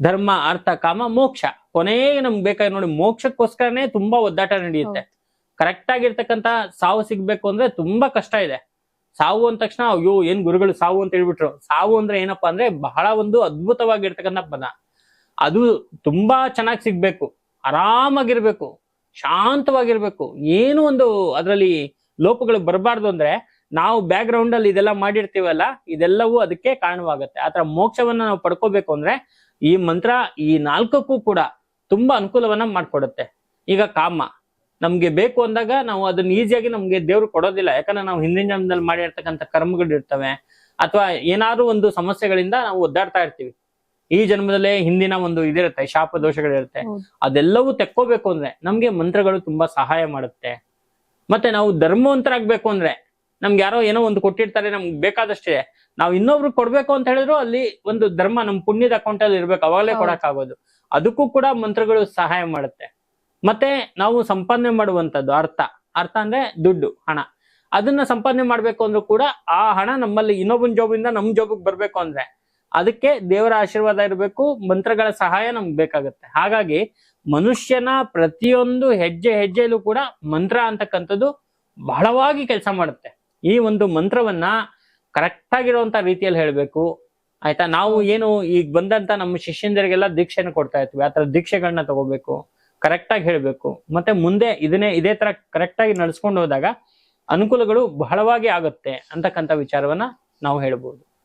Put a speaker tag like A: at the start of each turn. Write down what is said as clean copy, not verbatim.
A: ಧರ್ಮ ಅರ್ಥ ಕಾಮ ಮೋಕ್ಷ, ಕೊನೆಗೆ ನಮ್ಗೆ ಬೇಕಾಗಿ ನೋಡಿ ಮೋಕ್ಷಕ್ಕೋಸ್ಕರನೇ ತುಂಬಾ ಒದ್ದಾಟ ನಡೆಯುತ್ತೆ. ಕರೆಕ್ಟ್ ಆಗಿರ್ತಕ್ಕಂತ ಸಾವು ಸಿಗ್ಬೇಕು ಅಂದ್ರೆ ತುಂಬಾ ಕಷ್ಟ ಇದೆ. ಸಾವು ಅಂದ ತಕ್ಷಣ ಅಯ್ಯೋ ಏನ್ ಗುರುಗಳು ಸಾವು ಅಂತ ಹೇಳ್ಬಿಟ್ರು. ಸಾವು ಅಂದ್ರೆ ಏನಪ್ಪಾ ಅಂದ್ರೆ ಬಹಳ ಒಂದು ಅದ್ಭುತವಾಗಿರ್ತಕ್ಕಂಥ ಪದ. ಅದು ತುಂಬಾ ಚೆನ್ನಾಗಿ ಸಿಗ್ಬೇಕು, ಆರಾಮಾಗಿರ್ಬೇಕು, ಶಾಂತವಾಗಿರ್ಬೇಕು, ಏನು ಒಂದು ಅದರಲ್ಲಿ ಲೋಪಗಳು ಬರಬಾರ್ದು. ಅಂದ್ರೆ ನಾವು ಬ್ಯಾಕ್ ಗ್ರೌಂಡ್ ಅಲ್ಲಿ ಇದೆಲ್ಲ ಮಾಡಿರ್ತೀವಲ್ಲ, ಇದೆಲ್ಲವೂ ಅದಕ್ಕೆ ಕಾರಣವಾಗುತ್ತೆ. ಆತರ ಮೋಕ್ಷವನ್ನ ನಾವು ಪಡ್ಕೋಬೇಕು ಅಂದ್ರೆ ಈ ಮಂತ್ರ ಈ ನಾಲ್ಕಕ್ಕೂ ಕೂಡ ತುಂಬಾ ಅನುಕೂಲವನ್ನ ಮಾಡ್ಕೊಡುತ್ತೆ. ಈಗ ಕಾಮ ನಮ್ಗೆ ಬೇಕು ಅಂದಾಗ ನಾವು ಅದನ್ನ ಈಸಿಯಾಗಿ ನಮ್ಗೆ ದೇವ್ರು ಕೊಡೋದಿಲ್ಲ. ಯಾಕಂದ್ರೆ ನಾವು ಹಿಂದಿನ ಜನ್ಮದಲ್ಲಿ ಮಾಡಿರ್ತಕ್ಕಂಥ ಕರ್ಮಗಳು ಇರ್ತವೆ, ಅಥವಾ ಏನಾದ್ರೂ ಒಂದು ಸಮಸ್ಯೆಗಳಿಂದ ನಾವು ಒದ್ದಾಡ್ತಾ ಇರ್ತೀವಿ. ಈ ಜನ್ಮದಲ್ಲೇ ಹಿಂದಿನ ಒಂದು ಇದಿರುತ್ತೆ, ಶಾಪ ದೋಷಗಳಿರುತ್ತೆ. ಅದೆಲ್ಲವೂ ತೆಕ್ಕೋಬೇಕು ಅಂದ್ರೆ ನಮ್ಗೆ ಮಂತ್ರಗಳು ತುಂಬಾ ಸಹಾಯ ಮಾಡುತ್ತೆ. ಮತ್ತೆ ನಾವು ಧರ್ಮವಂತರಾಗ್ಬೇಕು ಅಂದ್ರೆ ನಮ್ಗೆ ಯಾರೋ ಏನೋ ಒಂದು ಕೊಟ್ಟಿರ್ತಾರೆ, ನಮ್ಗೆ ಬೇಕಾದಷ್ಟಿದೆ, ನಾವು ಇನ್ನೊಬ್ರು ಕೊಡ್ಬೇಕು ಅಂತ ಹೇಳಿದ್ರು ಅಲ್ಲಿ ಒಂದು ಧರ್ಮ ನಮ್ ಪುಣ್ಯದ ಅಕೌಂಟ್ ಅಲ್ಲಿ ಇರ್ಬೇಕು, ಅವಾಗಲೇ ಕೊಡಕ್ ಆಗೋದು. ಅದಕ್ಕೂ ಕೂಡ ಮಂತ್ರಗಳು ಸಹಾಯ ಮಾಡುತ್ತೆ. ಮತ್ತೆ ನಾವು ಸಂಪಾದನೆ ಮಾಡುವಂತದ್ದು ಅರ್ಥ ಅಂದ್ರೆ ದುಡ್ಡು, ಹಣ. ಅದನ್ನ ಸಂಪಾದನೆ ಮಾಡ್ಬೇಕು ಅಂದ್ರೂ ಕೂಡ ಆ ಹಣ ನಮ್ಮಲ್ಲಿ ಇನ್ನೊಬ್ಬನ ಜಾಬಿಂದ ನಮ್ ಜಾಬಿಗೆ ಬರ್ಬೇಕು ಅಂದ್ರೆ ಅದಕ್ಕೆ ದೇವರ ಆಶೀರ್ವಾದ ಇರಬೇಕು, ಮಂತ್ರಗಳ ಸಹಾಯ ನಮ್ಗೆ ಬೇಕಾಗುತ್ತೆ. ಹಾಗಾಗಿ ಮನುಷ್ಯನ ಪ್ರತಿಯೊಂದು ಹೆಜ್ಜೆ ಹೆಜ್ಜೆಯಲ್ಲೂ ಕೂಡ ಮಂತ್ರ ಅಂತಕ್ಕಂಥದ್ದು ಬಹಳವಾಗಿ ಕೆಲಸ ಮಾಡುತ್ತೆ. ಈ ಒಂದು ಮಂತ್ರವನ್ನ ಕರೆಕ್ಟ್ ಆಗಿರುವಂತ ರೀತಿಯಲ್ಲಿ ಹೇಳ್ಬೇಕು, ಆಯ್ತಾ. ನಾವು ಏನು ಈಗ ಬಂದಂತ ನಮ್ಮ ಶಿಷ್ಯಂದರಿಗೆಲ್ಲ ದೀಕ್ಷೆನ ಕೊಡ್ತಾ ಇರ್ತೀವಿ, ಆತರ ದೀಕ್ಷೆಗಳನ್ನ ತಗೋಬೇಕು, ಕರೆಕ್ಟ್ ಆಗಿ ಹೇಳ್ಬೇಕು. ಮತ್ತೆ ಮುಂದೆ ಇದೇ ತರ ಕರೆಕ್ಟ್ ಆಗಿ ನಡ್ಸ್ಕೊಂಡು ಹೋದಾಗ ಅನುಕೂಲಗಳು ಬಹಳವಾಗಿ ಆಗುತ್ತೆ ಅಂತಕ್ಕಂಥ ವಿಚಾರವನ್ನ ನಾವು ಹೇಳ್ಬೋದು.